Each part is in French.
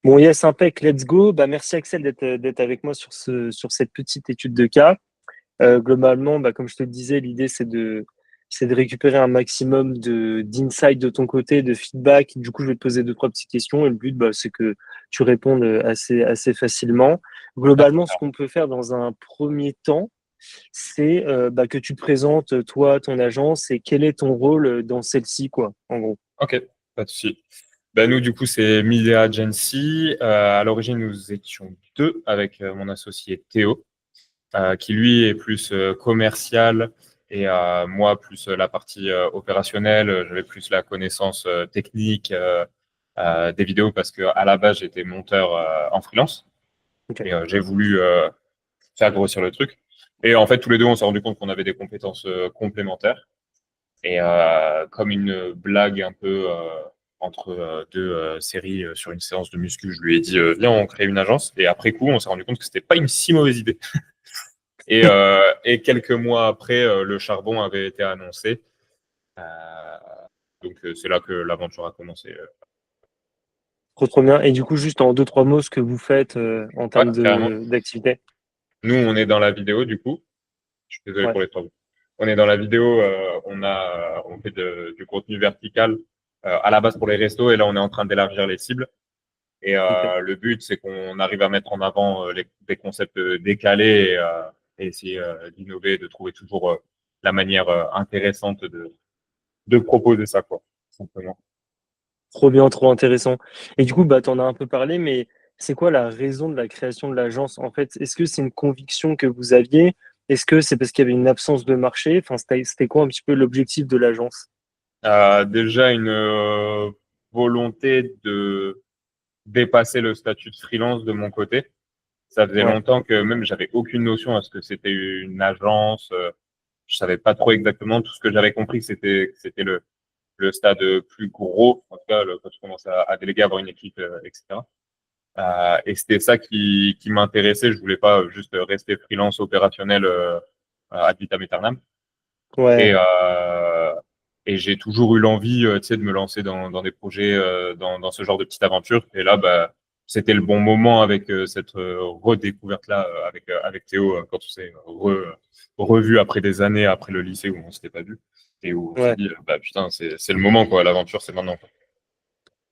Bon, yes, impec, let's go. Bah, merci Axel d'être avec moi sur cette petite étude de cas. Globalement, bah, comme je te le disais, l'idée c'est de récupérer un maximum d'insight de ton côté, de feedback. Du coup, je vais te poser deux, trois petites questions et le but, bah, c'est que tu répondes assez facilement. Ah, Globalement, ce super. qu'on peut faire dans un premier temps, c'est bah, que tu te présentes, toi, ton agence et quel est ton rôle dans celle-ci, quoi, en gros. Ok, pas de souci. Ben, nous, du coup, c'est Media Agency. À l'origine, nous étions deux avec mon associé Théo, qui lui est plus commercial et moi plus la partie opérationnelle. J'avais plus la connaissance technique des vidéos parce que à la base, j'étais monteur en freelance Ok. et j'ai voulu faire grossir le truc. Et en fait, tous les deux, on s'est rendu compte qu'on avait des compétences complémentaires. Et comme une blague un peu entre deux séries sur une séance de muscu, je lui ai dit viens, on crée une agence. Et après coup, on s'est rendu compte que c'était pas une si mauvaise idée. Et quelques mois après, le charbon avait été annoncé. Euh, donc c'est là que l'aventure a commencé. Trop, trop bien. Et du coup, juste en deux, trois mots, ce que vous faites en Ouais, termes carrément. d'activité. Nous, on est dans la vidéo du coup. Je suis désolé Ouais. pour les travaux. On est dans la vidéo. On fait du contenu vertical à la base pour les restos et là, on est en train d'élargir les cibles. Et Ok. le but, c'est qu'on arrive à mettre en avant des concepts décalés et essayer d'innover, de trouver toujours la manière intéressante de proposer ça, quoi, simplement. Trop bien, trop intéressant. Et du coup, bah, tu en as un peu parlé, mais c'est quoi la raison de la création de l'agence? En fait, est-ce que c'est une conviction que vous aviez? Est-ce que c'est parce qu'il y avait une absence de marché? Enfin, c'était quoi un petit peu l'objectif de l'agence? Déjà, une volonté de dépasser le statut de freelance de mon côté. Ça faisait Ouais, longtemps que même j'avais aucune notion à ce que c'était une agence. Je savais pas trop exactement. Tout ce que j'avais compris, que c'était le stade plus gros, en tout cas quand tu commences à déléguer, avoir une équipe, etc. Et c'était ça qui m'intéressait. Je voulais pas juste rester freelance opérationnel ad vitam aeternam. Et, ouais, euh, et j'ai toujours eu l'envie, tu sais, de me lancer dans des projets, dans ce genre de petite aventure. Et là, bah, c'était le bon moment avec cette redécouverte-là avec Théo, quand on s'est revu après des années, après le lycée où on s'était pas vu. Et où on s'est ouais. dit, bah putain, c'est le moment, quoi. L'aventure, c'est maintenant, quoi.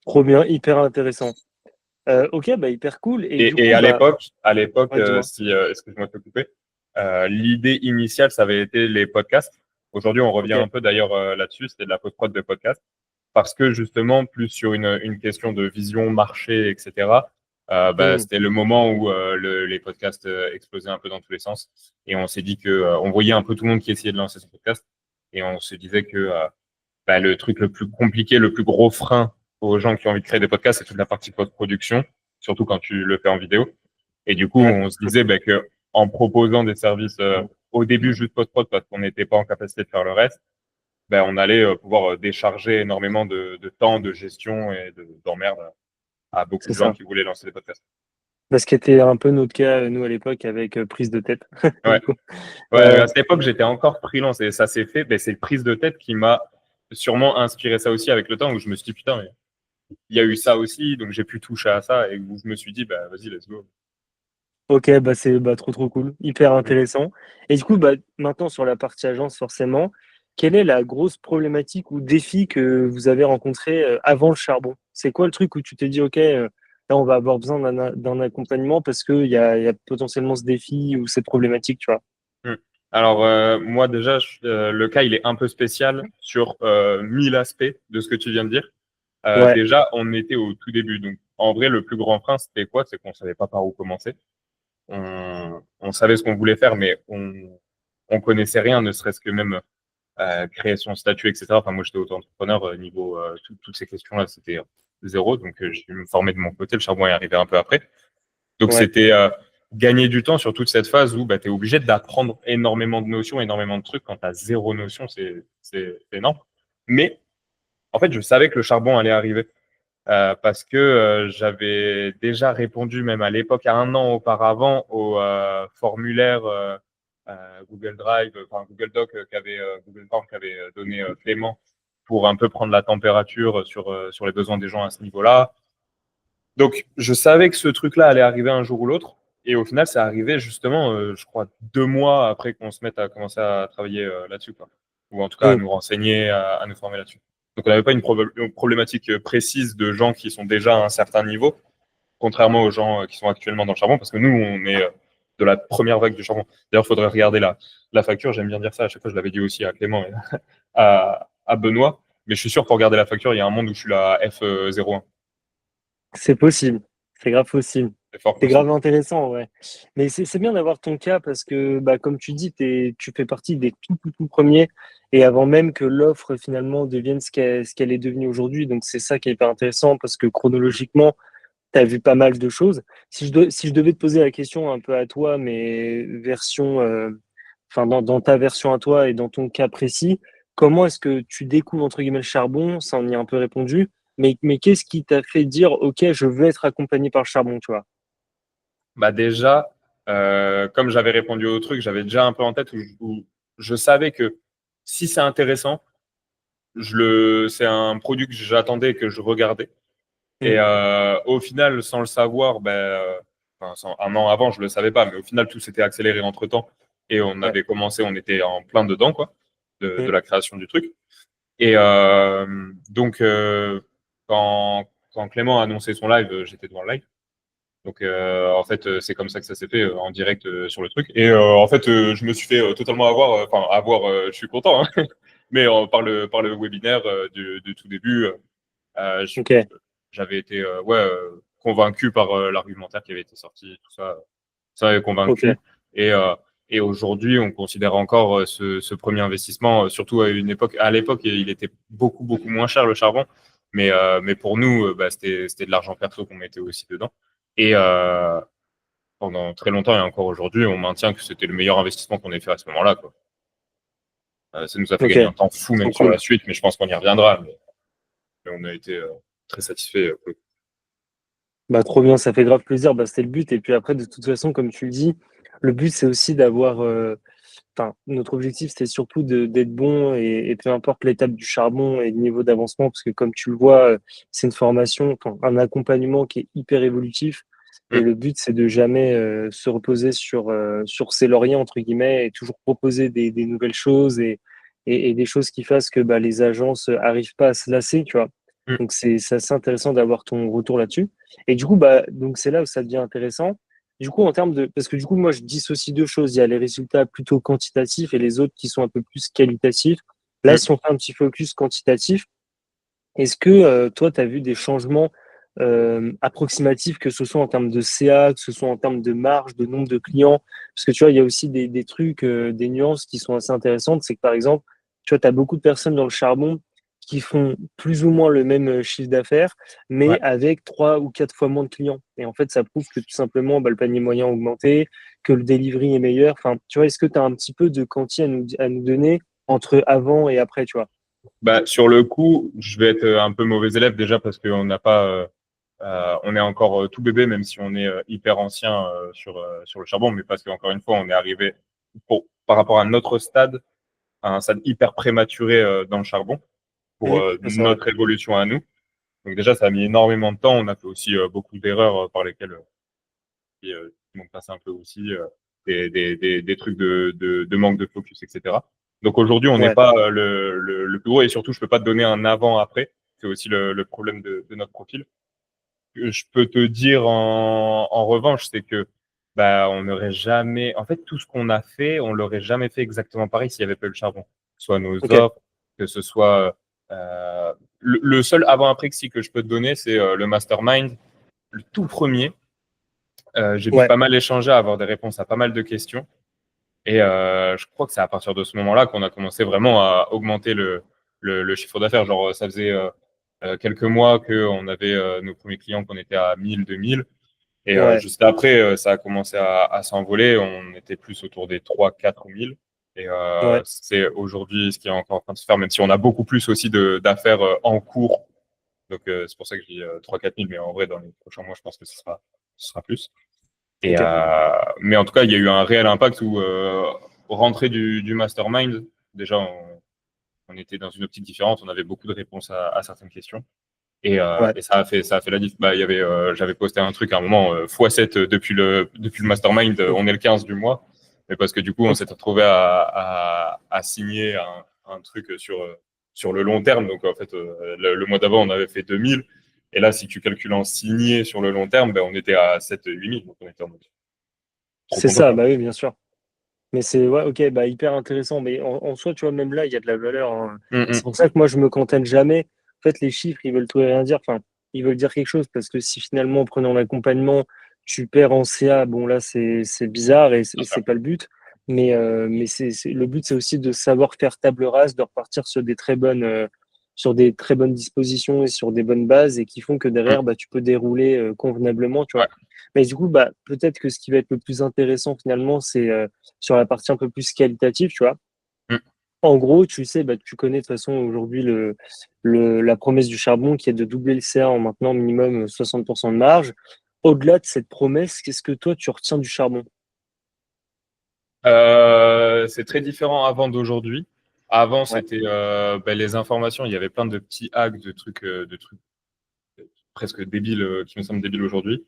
Trop bien, hyper intéressant. Ok, bah, hyper cool. Et du Et coup, bah, à l'époque, ouais, dis-moi. si, excuse-moi de te couper, l'idée initiale, ça avait été les podcasts. Aujourd'hui, on revient Ok. un peu d'ailleurs là-dessus, c'était de la post-prod de podcasts, parce que justement, plus sur une question de vision marché, etc., bah, Hmm. c'était le moment où les podcasts explosaient un peu dans tous les sens. Et on s'est dit que on voyait un peu tout le monde qui essayait de lancer son podcast. Et on se disait que bah, le truc le plus compliqué, le plus gros frein aux gens qui ont envie de créer des podcasts, c'est toute la partie post-production, surtout quand tu le fais en vidéo. Et du coup, Ouais, on se disait bah, que en proposant des services au début juste post-prod parce qu'on n'était pas en capacité de faire le reste, ben, on allait pouvoir décharger énormément de temps, de gestion et d'emmerde à beaucoup c'est de gens ça. qui voulaient lancer des podcasts. Bah, ce qui était un peu notre cas, nous, à l'époque, avec prise de tête. Ouais, Du coup. ouais, à Ouais, cette époque, j'étais encore freelance et ça s'est fait. Ben, c'est le prise de tête qui m'a sûrement inspiré ça aussi avec le temps où je me suis dit, putain, mais il y a eu ça aussi, donc j'ai pu toucher à ça et où je me suis dit, bah, vas-y, let's go. ok, bah c'est bah, trop trop cool, hyper Mm. intéressant. Et du coup, bah, maintenant sur la partie agence, forcément, quelle est la grosse problématique ou défi que vous avez rencontré avant le charbon? C'est quoi le truc où tu t'es dit, ok, là on va avoir besoin d'un accompagnement parce qu'il y a potentiellement ce défi ou cette problématique, tu vois? Mm. Alors, moi, déjà, le cas, il est un peu spécial sur 1000 aspects de ce que tu viens de dire. Ouais, Déjà, on était au tout début. Donc, en vrai, le plus grand frein, c'était quoi? C'est qu'on savait pas par où commencer. On savait ce qu'on voulait faire, mais on connaissait rien, ne serait-ce que même créer son statut, etc. Enfin, moi, j'étais auto-entrepreneur niveau toutes ces questions-là, c'était zéro. Donc, j'ai dû me former de mon côté. Le charbon est arrivé un peu après. Donc, ouais, c'était gagner du temps sur toute cette phase où bah, tu es obligé d'apprendre énormément de notions, énormément de trucs. Quand tu as zéro notion, c'est énorme. Mais en fait, je savais que le charbon allait arriver parce que j'avais déjà répondu, même à l'époque, à un an auparavant, au formulaire Google Drive, enfin Google Doc qu'avait Google Form qu'avait donné Clément pour un peu prendre la température sur les besoins des gens à ce niveau-là. Donc, je savais que ce truc-là allait arriver un jour ou l'autre. Et au final, c'est arrivé justement, je crois, 2 mois après qu'on se mette à commencer à travailler là-dessus, quoi. Ou en tout cas à Mm. nous renseigner, à nous former là-dessus. Donc, on n'avait pas une problématique précise de gens qui sont déjà à un certain niveau, contrairement aux gens qui sont actuellement dans le charbon, parce que nous, on est de la première vague du charbon. D'ailleurs, il faudrait regarder la facture. J'aime bien dire ça. À chaque fois, je l'avais dit aussi à Clément et à Benoît. Mais je suis sûr, pour regarder la facture, il y a un monde où je suis la F01. C'est possible. C'est grave possible. C'est fort C'est possible. grave intéressant, ouais. Mais c'est bien d'avoir ton cas parce que, bah, comme tu dis, tu fais partie des tout premiers et avant même que l'offre finalement devienne ce qu'elle est devenue aujourd'hui. Donc, c'est ça qui est hyper intéressant parce que chronologiquement, tu as vu pas mal de choses. Si je devais te poser la question un peu à toi, mais version, enfin, dans ta version à toi et dans ton cas précis, comment est-ce que tu découvres, entre guillemets, le charbon? Ça, on y a un peu répondu. Mais qu'est-ce qui t'a fait dire, OK, je veux être accompagné par le charbon, tu vois? Bah déjà, comme j'avais répondu au truc, j'avais déjà un peu en tête où je savais que si c'est intéressant, c'est un produit que j'attendais et que je regardais. Et Mm. au final, sans le savoir, enfin, un an avant, je le savais pas, mais au final, tout s'était accéléré entre-temps. Et on Ouais. avait commencé, on était en plein dedans, quoi, de Mm. la création du truc. Et donc, quand Clément a annoncé son live, j'étais devant le live. Donc, en fait, c'est comme ça que ça s'est fait en direct sur le truc. Et en fait, je me suis fait totalement avoir. Enfin, avoir, je suis content, hein, mais par le webinaire du tout début, OK. j'avais été ouais, convaincu par l'argumentaire qui avait été sorti, tout ça. Ça avait OK. convaincu. Et, aujourd'hui, on considère encore ce premier investissement, surtout à l'époque, il était beaucoup moins cher le charbon. Mais pour nous, c'était de l'argent perso qu'on mettait aussi dedans. Et pendant très longtemps et encore aujourd'hui, on maintient que c'était le meilleur investissement qu'on ait fait à ce moment-là, quoi. Ça nous a fait OK. gagner un temps fou, même Trop sur cool. la suite, mais je pense qu'on y reviendra. Mais on a été très satisfait. Bah, trop bien, ça fait grave plaisir. Bah, c'était le but. Et puis après, de toute façon, comme tu le dis, le but, c'est aussi d'avoir, enfin, notre objectif, c'était surtout d'être bon et peu importe l'étape du charbon et le niveau d'avancement, parce que comme tu le vois, c'est une formation, enfin, un accompagnement qui est hyper évolutif. Et Mm. le but, c'est de jamais se reposer sur ses lauriers, entre guillemets, et toujours proposer des nouvelles choses et des choses qui fassent que bah, les agences arrivent pas à se lasser, tu vois. Mm. Donc, c'est assez intéressant d'avoir ton retour là-dessus. Et du coup, bah, donc c'est là où ça devient intéressant. Du coup, en termes de, parce que du coup, moi, je dissocie deux choses. Il y a les résultats plutôt quantitatifs et les autres qui sont un peu plus qualitatifs. Là, Mm. si on fait un petit focus quantitatif, est-ce que toi, tu as vu des changements approximatifs, que ce soit en termes de CA, que ce soit en termes de marge, de nombre de clients? Parce que tu vois, il y a aussi des trucs, des nuances qui sont assez intéressantes. C'est que par exemple, tu vois, tu as beaucoup de personnes dans le charbon qui font plus ou moins le même chiffre d'affaires, Ouais. mais avec 3 ou 4 fois moins de clients. Et en fait, ça prouve que tout simplement, bah, le panier moyen a augmenté, que le delivery est meilleur. Enfin, tu vois, est-ce que tu as un petit peu de quanti à nous donner entre avant et après, tu vois? Bah, sur le coup, je vais être un peu mauvais élève déjà parce qu'on n'a pas, on est encore tout bébé, même si on est hyper ancien sur le charbon, mais parce qu'encore une fois, on est arrivé par rapport à notre stade, à un stade hyper prématuré dans le charbon pour C'est vrai. notre évolution à nous. Donc déjà, ça a mis énormément de temps. On a fait aussi beaucoup d'erreurs par lesquelles qui m'ont passé un peu aussi, des trucs de manque de focus, etc. Donc aujourd'hui, on n'est Ouais, pas le plus gros et surtout, je peux pas te donner un avant-après. C'est aussi le problème de notre profil. Je peux te dire en revanche, c'est que bah, on n'aurait jamais, en fait, tout ce qu'on a fait, on l'aurait jamais fait exactement pareil s'il n'y avait pas eu le charbon. Que ce soit nos ok. offres, que ce soit le seul avant-après que si que je peux te donner, c'est le mastermind, le tout premier. J'ai pu Ouais, pas mal échanger, avoir des réponses à pas mal de questions. Et je crois que c'est à partir de ce moment-là qu'on a commencé vraiment à augmenter le chiffre d'affaires. Genre, ça faisait quelques mois qu'on avait nos premiers clients, qu'on était à 1000, 2000. Et ouais, juste après, ça a commencé à s'envoler. On était plus autour des 3 4 000. Et ouais. c'est aujourd'hui ce qui est encore en train de se faire, même si on a beaucoup plus aussi d'affaires en cours. Donc, c'est pour ça que je dis 3 4 000. Mais en vrai, dans les prochains mois, je pense que ce sera plus. Et, Ok. mais en tout cas, il y a eu un réel impact où, rentrée du mastermind, déjà, on était dans une optique différente, on avait beaucoup de réponses à certaines questions. Et ça a fait la diff. Bah, j'avais posté un truc à un moment, x7 depuis le mastermind, on est le 15 du mois. Mais parce que du coup, on s'est retrouvé à signer un truc sur le long terme. Donc, en fait, le mois d'avant, on avait fait 2000. Et là, si tu calcules en signé sur le long terme, ben, on était à 7-8 000. Donc, on était en mode trop C'est content, ça, quoi. bah oui, bien sûr. Mais c'est ouais, ok, bah hyper intéressant. Mais en soi, tu vois, même là, il y a de la valeur, hein. C'est Mm, pour ça que moi, je me contente jamais. En fait, les chiffres, ils veulent tout et rien dire. Enfin, ils veulent dire quelque chose parce que si finalement, en prenant l'accompagnement, tu perds en CA, bon là, c'est bizarre et bien sûr. c'est pas le but. Mais le but, c'est aussi de savoir faire table rase, de repartir sur des très bonnes dispositions et sur des bonnes bases et qui font que Mm, derrière, bah, tu peux dérouler convenablement, tu ouais. vois. Mais du coup, bah, peut-être que ce qui va être le plus intéressant finalement, c'est sur la partie un peu plus qualitative, tu vois. Mm. En gros, tu sais, bah, tu connais de toute façon aujourd'hui la promesse du charbon qui est de doubler le CA en maintenant minimum 60% de marge. Au-delà de cette promesse, qu'est-ce que toi tu retiens du charbon? C'est très différent avant d'aujourd'hui. Avant, Ouais, c'était ben, les informations. Il y avait plein de petits hacks, de trucs presque débiles, qui me semblent débiles aujourd'hui,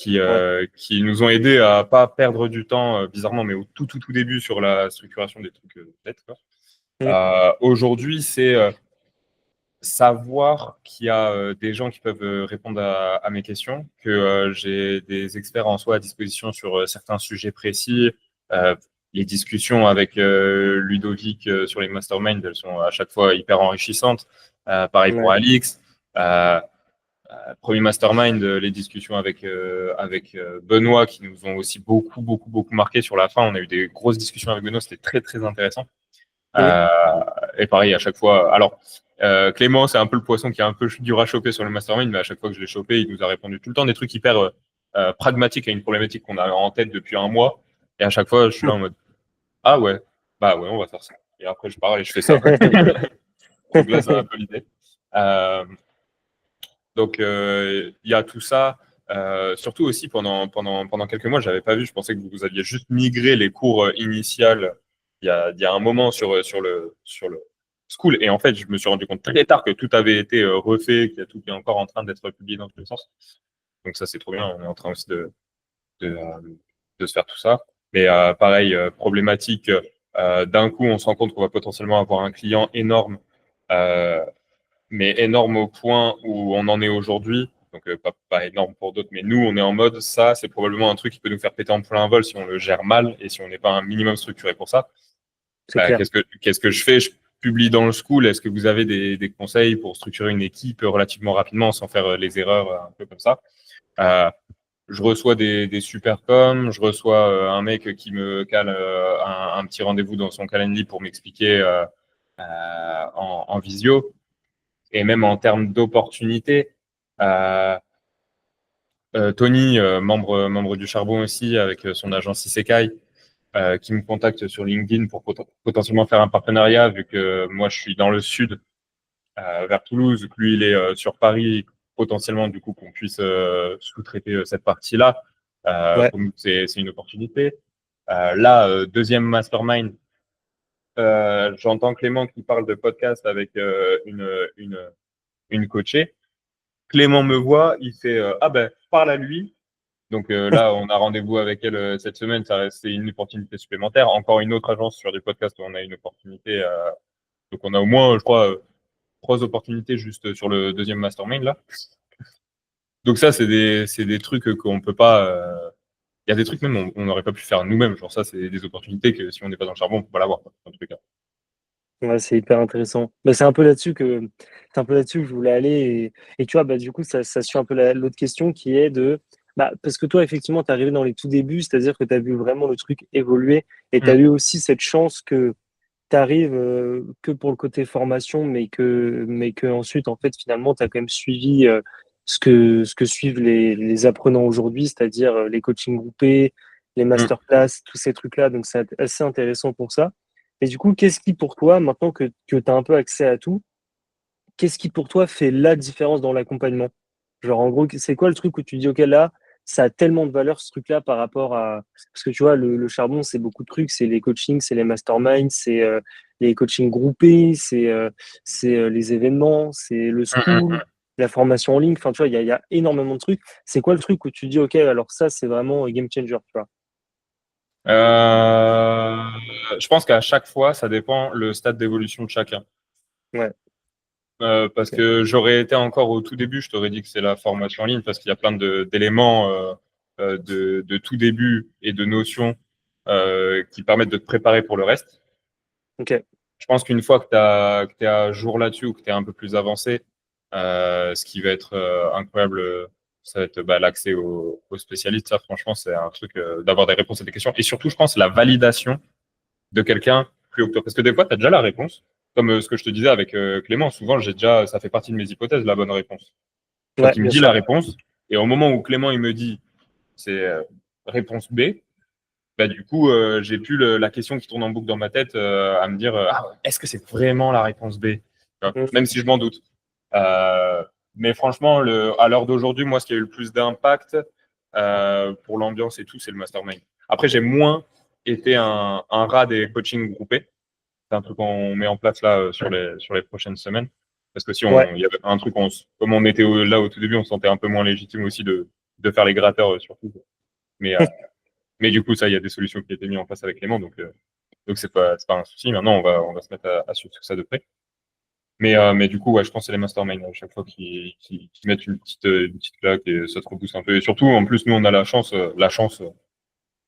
ouais. qui nous ont aidés à pas perdre du temps, bizarrement, mais au tout début sur la structuration des trucs bêtes, quoi. Mm. Aujourd'hui, c'est savoir qu'il y a des gens qui peuvent répondre à mes questions, que j'ai des experts en soi à disposition sur certains sujets précis. Euh, les discussions avec Ludovic sur les masterminds, elles sont à chaque fois hyper enrichissantes. Pareil pour Ouais. Alix. Euh, Premier mastermind, les discussions avec Benoît qui nous ont aussi beaucoup marqué sur la fin. On a eu des grosses discussions avec Benoît, c'était très intéressant. Mm. Euh, et pareil, à chaque fois. Alors, Clément, c'est un peu le poisson qui est un peu dur à choper sur le mastermind, mais à chaque fois que je l'ai chopé, il nous a répondu tout le temps des trucs hyper pragmatiques à une problématique qu'on a en tête depuis un mois. Et à chaque fois, je suis là en mode ah ouais, bah ouais, on va faire ça. Et après, je pars et je fais ça. Donc là, c'est un peu l'idée. Euh, il y a tout ça. Surtout aussi pendant quelques mois, j'avais pas vu. Je pensais que vous aviez juste migré les cours initiales il y a un moment sur le school. Et en fait, je me suis rendu compte très tard que tout avait été refait, qu'il y a tout qui est encore en train d'être publié dans tous les sens. Donc ça, c'est trop bien. On est en train aussi de, euh, de se faire tout ça. Mais pareil, problématique. D'un coup, on se rend compte qu'on va potentiellement avoir un client énorme. Euh, mais énorme au point où on en est aujourd'hui. Donc, pas énorme pour d'autres, mais nous, on est en mode, ça, c'est probablement un truc qui peut nous faire péter en plein vol si on le gère mal et si on n'est pas un minimum structuré pour ça. C'est Bah, clair. qu'est-ce que je fais? Je publie dans le school. Est-ce que vous avez des conseils pour structurer une équipe relativement rapidement sans faire les erreurs un peu comme ça? Euh, je reçois des super coms, je reçois un mec qui me cale un petit rendez-vous dans son calendrier pour m'expliquer en visio. Et même en termes d'opportunités, euh, Tony, membre du Charbon aussi, avec son agence Isekai, qui me contacte sur LinkedIn pour potentiellement faire un partenariat, vu que moi je suis dans le sud, vers Toulouse, que lui il est sur Paris, potentiellement du coup qu'on puisse sous-traiter cette partie-là. Ouais. Pour nous, c'est une opportunité. Là, deuxième mastermind, j'entends Clément qui parle de podcast avec une coachée. Clément me voit, il fait ah ben parle à lui. Donc là, on a rendez-vous avec elle cette semaine. C'est une opportunité supplémentaire. Encore une autre agence sur des podcasts où on a une opportunité. Donc on a au moins, je crois, trois opportunités juste sur le deuxième mastermind là. Donc ça, c'est des trucs qu'on peut pas. Il y a des trucs même on n'aurait pas pu faire nous-mêmes. Genre ça, c'est des opportunités que si on n'est pas dans le charbon, on peut pas l'avoir. En tout cas. Ouais, c'est hyper intéressant. Bah, c'est un peu là-dessus que je voulais aller et tu vois, bah, du coup, ça suit un peu l'autre question qui est de, bah, parce que toi, effectivement, tu es arrivé dans les tout débuts, c'est-à-dire que tu as vu vraiment le truc évoluer et tu as Mm, eu aussi cette chance que tu arrives que pour le côté formation, mais que ensuite, en fait, finalement, tu as quand même suivi ce que suivent les apprenants aujourd'hui, c'est-à-dire les coachings groupés, les mm. masterclass, tous ces trucs-là. Donc, c'est assez intéressant pour ça. Et du coup, qu'est-ce qui pour toi, maintenant que tu as un peu accès à tout, qu'est-ce qui pour toi fait la différence dans l'accompagnement? Genre, en gros, c'est quoi le truc où tu dis, OK, là, ça a tellement de valeur, ce truc-là, par rapport à... Parce que tu vois, le charbon, c'est beaucoup de trucs, c'est les coachings, c'est les masterminds, c'est les coachings groupés, c'est les événements, c'est le Mm, mm, school. mm. la formation en ligne. Enfin, tu vois, il y a énormément de trucs. C'est quoi le truc où tu dis, OK, alors ça, c'est vraiment game changer, tu vois? Euh, je pense qu'à chaque fois, ça dépend le stade d'évolution de chacun. Ouais, Parce OK. que j'aurais été encore au tout début, je t'aurais dit que c'est la formation en ligne parce qu'il y a plein d'éléments de tout début et de notions qui permettent de te préparer pour le reste. OK. Je pense qu'une fois que tu es à jour là-dessus ou que tu es un peu plus avancé, ce qui va être incroyable, ça va être bah, l'accès aux spécialistes. Ça, franchement, c'est un truc d'avoir des réponses à des questions. Et surtout, je pense, la validation de quelqu'un plus haut que toi. Parce que des fois, tu as déjà la réponse. Comme ce que je te disais avec Clément, souvent, ça fait partie de mes hypothèses, la bonne réponse. Ouais, Donc, il me bien dit la sûr. réponse. Et au moment où Clément, il me dit, c'est réponse B, bah, du coup, j'ai plus la question qui tourne en boucle dans ma tête à me dire ah, est-ce que c'est vraiment la réponse B? Tu vois, Mmh. même si je m'en doute. Euh, mais franchement, à l'heure d'aujourd'hui, moi, ce qui a eu le plus d'impact pour l'ambiance et tout, c'est le mastermind. Après, j'ai moins été un rat des coachings groupés. C'est un truc qu'on met en place là sur les prochaines semaines. Parce que si Ouais. il y avait un truc, comme on était là au tout début, on se sentait un peu moins légitime aussi de faire les gratteurs surtout. Mais mais du coup, ça, il y a des solutions qui ont été mises en place avec Clément, donc c'est pas un souci. Maintenant, on va se mettre à suivre tout ça de près. Mais du coup, ouais, je pense que c'est les masterminds à chaque fois qui mettent une petite claque et ça te rebooste un peu. Et surtout, en plus, nous, on a la chance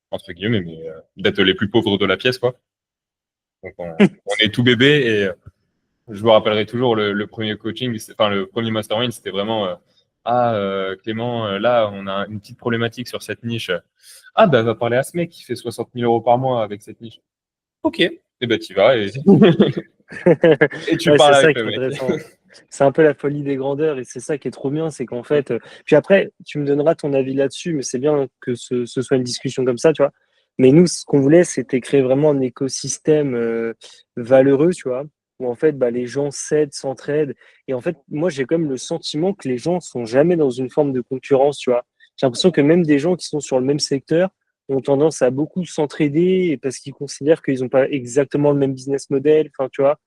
entre guillemets, mais d'être les plus pauvres de la pièce, quoi. Donc, on est tout bébé et je me rappellerai toujours le premier coaching, enfin le premier mastermind, c'était vraiment Clément, là, on a une petite problématique sur cette niche. Ah, bah, va parler à ce mec qui fait 60 000 € par mois avec cette niche. Ok, et ben tu vas et tu Ouais, c'est parles ça avec qui le est mec. intéressant. C'est un peu la folie des grandeurs et c'est ça qui est trop bien, c'est qu'en fait, puis après, tu me donneras ton avis là-dessus, mais c'est bien que ce soit une discussion comme ça, tu vois. Mais nous, ce qu'on voulait, c'était créer vraiment un écosystème valeureux, tu vois, où en fait, bah, les gens s'aident, s'entraident. Et en fait, moi, j'ai quand même le sentiment que les gens sont jamais dans une forme de concurrence, tu vois. J'ai l'impression que même des gens qui sont sur le même secteur ont tendance à beaucoup s'entraider parce qu'ils considèrent qu'ils n'ont pas exactement le même business model, enfin, tu vois.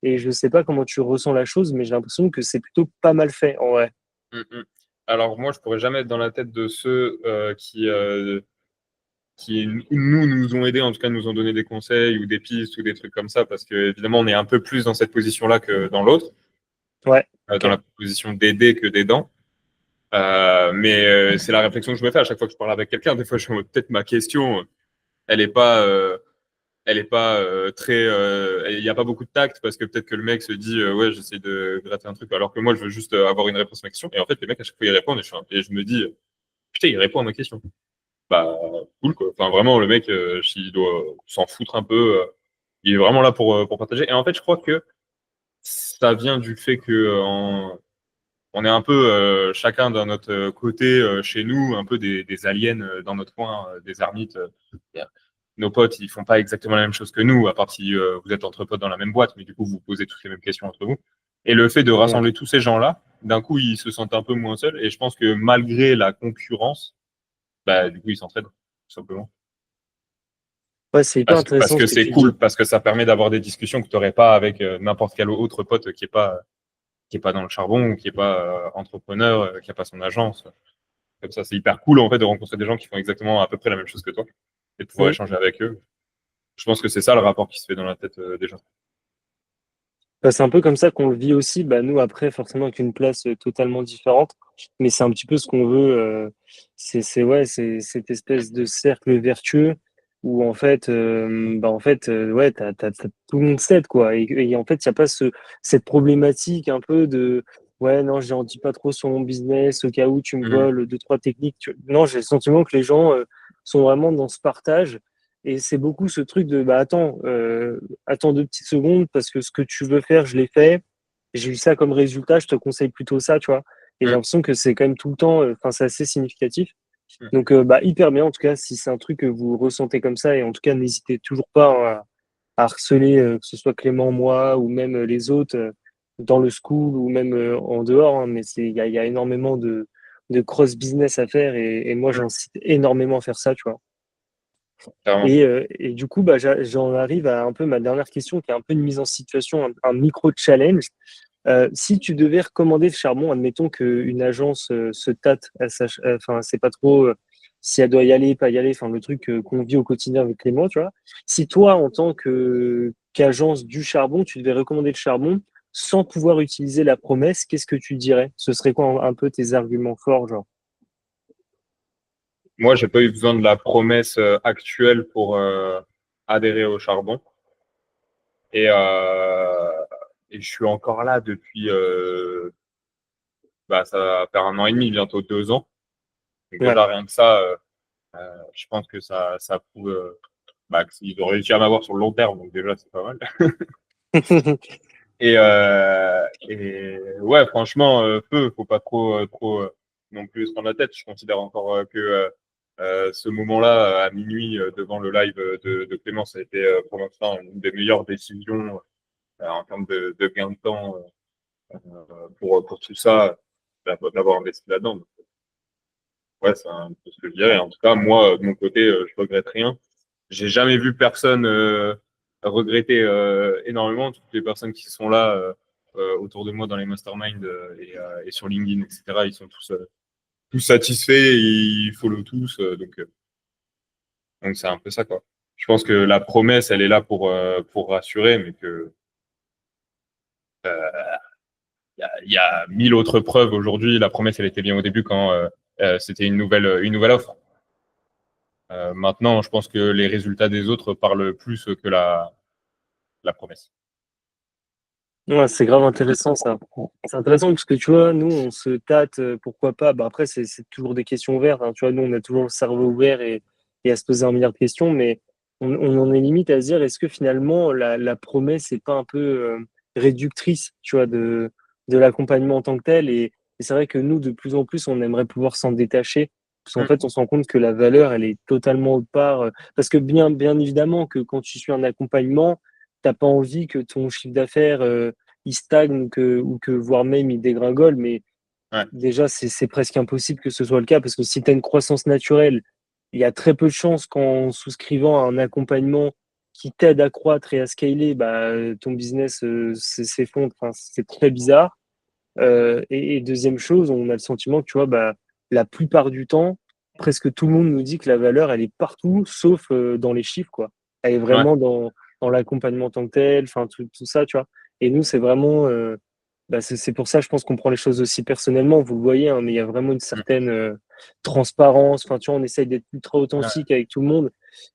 Et je sais pas comment tu ressens la chose, mais j'ai l'impression que c'est plutôt pas mal fait en vrai. Mm, mm. Alors moi, je pourrais jamais être dans la tête de ceux qui nous ont aidés, en tout cas nous ont donné des conseils ou des pistes ou des trucs comme ça, parce que évidemment, on est un peu plus dans cette position-là que dans l'autre, Ouais, dans ok. la position d'aider que d'aidant. Mais c'est la réflexion que je me fais à chaque fois que je parle avec quelqu'un. Des fois, peut-être ma question, elle est pas, elle est pas très. Il n'y a pas beaucoup de tact parce que peut-être que le mec se dit ouais, j'essaie de gratter un truc, alors que moi, je veux juste avoir une réponse à ma question. Et en fait, les mecs, à chaque fois, ils répondent et je me dis putain, il répond à ma question. Bah, cool, quoi. Enfin, vraiment, le mec, s'il doit s'en foutre un peu, il est vraiment là pour partager. Et en fait, je crois que ça vient du fait que on est un peu chacun d'un notre côté chez nous, un peu des aliens dans notre coin, des ermites. Nos potes, ils font pas exactement la même chose que nous, à part si vous êtes entre potes dans la même boîte, mais du coup, vous posez toutes les mêmes questions entre vous. Et le fait de Ouais. rassembler tous ces gens-là, d'un coup, ils se sentent un peu moins seuls. Et je pense que malgré la concurrence, bah, du coup, ils s'entraident, tout simplement. Ouais, c'est hyper Parce intéressant que ce que c'est tu dis. cool, parce que ça permet d'avoir des discussions que tu n'aurais pas avec n'importe quel autre pote qui est pas dans le charbon, ou qui est pas entrepreneur, qui a pas son agence. Comme ça, c'est hyper cool en fait de rencontrer des gens qui font exactement à peu près la même chose que toi et de pouvoir Mm. échanger avec eux. Je pense que c'est ça le rapport qui se fait dans la tête des gens. Bah, c'est un peu comme ça qu'on le vit aussi. Bah, nous, après, forcément, avec une place totalement différente, mais c'est un petit peu ce qu'on veut. Ouais, c'est cette espèce de cercle vertueux où en fait, ouais, tout le monde s'aide, quoi. Et en fait, il n'y a pas cette problématique un peu de, ouais, non, j'en dis pas trop sur mon business au cas où tu me Mhm. voles deux, trois techniques. Non, j'ai le sentiment que les gens sont vraiment dans ce partage. Et c'est beaucoup ce truc de, bah attends 2 petites secondes parce que ce que tu veux faire, je l'ai fait. J'ai eu ça comme résultat, je te conseille plutôt ça, tu vois. Et j'ai Mhm. l'impression que c'est quand même tout le temps, enfin, c'est assez significatif. Mhm. Donc, bah, hyper bien, en tout cas, si c'est un truc que vous ressentez comme ça, et en tout cas, n'hésitez toujours pas hein, à harceler, que ce soit Clément, moi, ou même les autres, dans le school, ou même en dehors, hein, mais il y a énormément de cross-business à faire, et moi, Mhm. j'incite énormément à faire ça, tu vois. Clairement. Et du coup, bah, j'en arrive à un peu ma dernière question, qui est un peu une mise en situation, un micro-challenge. Si tu devais recommander le charbon, admettons qu'une agence se tâte, enfin, c'est pas trop si elle doit y aller, pas y aller, enfin, le truc qu'on vit au quotidien avec Clément, tu vois. Si toi, en tant qu'agence du charbon, tu devais recommander le charbon sans pouvoir utiliser la promesse, qu'est-ce que tu dirais? Ce serait quoi un peu tes arguments forts, genre? Moi, j'ai pas eu besoin de la promesse actuelle pour adhérer au charbon. Et, euh, et je suis encore là depuis, ça va faire 1 an et demi, bientôt 2 ans. Donc Ouais. déjà, rien que ça, je pense que ça prouve qu'ils ont réussi à m'avoir sur le long terme. Donc déjà, c'est pas mal. Et ouais, franchement, faut pas trop non plus se prendre la tête. Je considère encore que ce moment-là, à minuit, devant le live de Clément, ça a été pour l'instant une des meilleures décisions en termes de gain de temps pour tout ça, d'avoir investi là-dedans. Donc, ouais, c'est un peu ce que je dirais. En tout cas, moi, de mon côté, je regrette rien. J'ai jamais vu personne regretter énormément. Toutes les personnes qui sont là autour de moi dans les masterminds et sur LinkedIn, etc., ils sont tous satisfaits, ils follow tous. Donc c'est un peu ça, quoi. Je pense que la promesse, elle est là pour rassurer, mais que il y a 1000 autres preuves aujourd'hui. La promesse, elle était bien au début quand c'était une nouvelle offre. Maintenant, je pense que les résultats des autres parlent plus que la promesse. Ouais, c'est grave intéressant ça. C'est intéressant parce que tu vois, nous, on se tâte, pourquoi pas. Bah, après, c'est toujours des questions ouvertes, hein. Tu vois, nous, on a toujours le cerveau ouvert et à se poser un milliard de questions, mais on en est limite à se dire, est-ce que finalement, la promesse n'est pas un peu réductrice, tu vois, de l'accompagnement en tant que tel. Et c'est vrai que nous, de plus en plus, on aimerait pouvoir s'en détacher. Parce qu'en Mm. fait, on se rend compte que la valeur, elle est totalement autre part. Parce que bien évidemment que quand tu suis un accompagnement, t'as pas envie que ton chiffre d'affaires il stagne ou que voire même il dégringole, mais Ouais, déjà c'est presque impossible que ce soit le cas parce que si tu as une croissance naturelle, il y a très peu de chances qu'en souscrivant à un accompagnement qui t'aide à croître et à scaler, bah, ton business s'effondre. Enfin, c'est très bizarre. Et deuxième chose, on a le sentiment que tu vois, bah, la plupart du temps, presque tout le monde nous dit que la valeur, elle est partout, sauf dans les chiffres, quoi. Elle est ouais. vraiment dans l'accompagnement en tant que tel, enfin, tout ça, tu vois. Et nous, c'est vraiment, bah, c'est pour ça, je pense qu'on prend les choses aussi personnellement, vous le voyez, hein, mais il y a vraiment une Mm. certaine transparence. Enfin, tu vois, on essaye d'être ultra Ouais. authentique avec tout le monde.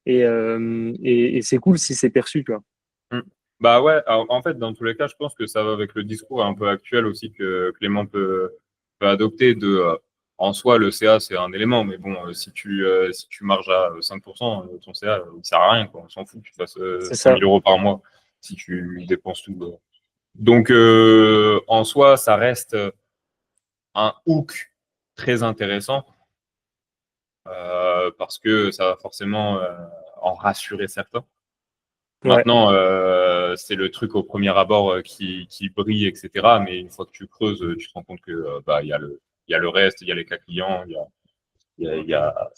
Et c'est cool si c'est perçu, tu vois. Mm. Bah ouais, alors, en fait, dans tous les cas, je pense que ça va avec le discours un peu actuel aussi que Clément peut adopter en soi, le CA, c'est un élément, mais bon, si tu marges à 5%, ton CA, il sert à rien, quoi. On s'en fout que tu fasses C'est 100 ça. 000 euros par mois si tu dépenses tout. Donc, en soi, ça reste un hook très intéressant parce que ça va forcément en rassurer certains. Ouais. Maintenant, c'est le truc au premier abord qui brille, etc. Mais une fois que tu creuses, tu te rends compte que il y a le reste, il y a les cas clients, il y a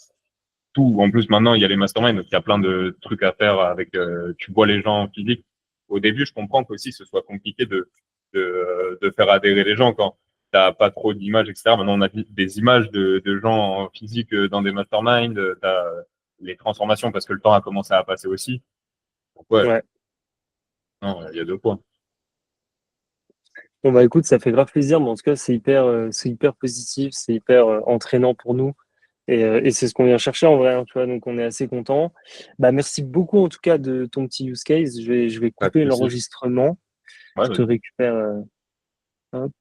tout. En plus, maintenant, il y a les masterminds, donc il y a plein de trucs à faire avec. Tu vois les gens en physique. Au début, je comprends qu'aussi ce soit compliqué de faire adhérer les gens quand t'as pas trop d'images, etc. Maintenant, on a des images de gens en physique dans des masterminds. T'as les transformations parce que le temps a commencé à passer aussi. Donc ouais, Ouais. non, il y a deux points. Bon bah écoute, ça fait grave plaisir, mais en tout cas c'est hyper positif, c'est hyper entraînant pour nous et c'est ce qu'on vient chercher en vrai, hein, tu vois, donc on est assez content. Bah merci beaucoup en tout cas de ton petit use case. Je vais Pas de couper souci. l'enregistrement. Ouais, Je te vas-y. récupère. Hop.